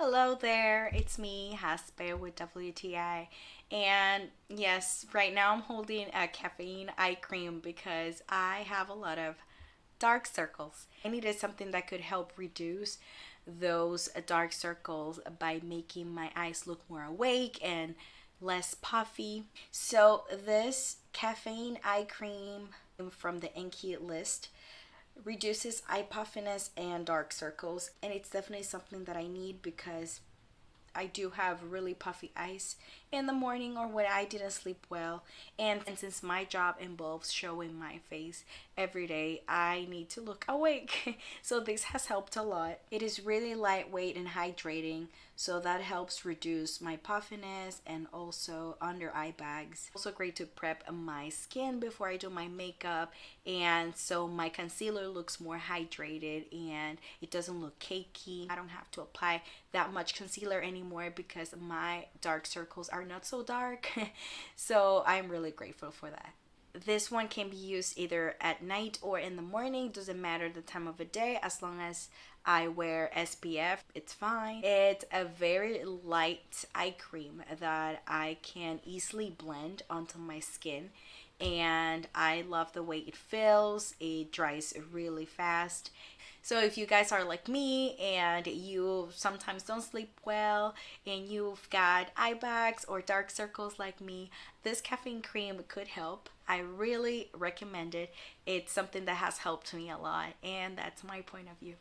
Hello there, it's me, Hasbe with WTI. And yes, right now I'm holding a caffeine eye cream because I have a lot of dark circles. I needed something that could help reduce those dark circles by making my eyes look more awake and less puffy. So, this caffeine eye cream from the INKEY list reduces eye puffiness and dark circles, and it's definitely something that I need because I do have really puffy eyes in the morning or when I didn't sleep well. And since my job involves showing my face every day, I need to look awake. So this has helped a lot. It is really lightweight and hydrating, so that helps reduce my puffiness and also under eye bags. Also great to prep my skin before I do my makeup, and so my concealer looks more hydrated and it doesn't look cakey. I don't have to apply that much concealer anymore because my dark circles are not so dark. So I'm really grateful for that. This one can be used either at night or in the morning, doesn't matter the time of the day, as long as I wear SPF, it's fine. It's a very light eye cream that I can easily blend onto my skin, and I love the way it feels. It dries really fast. So if you guys are like me and you sometimes don't sleep well and you've got eye bags or dark circles like me, this caffeine cream could help. I really recommend it. It's something that has helped me a lot, and that's my point of view.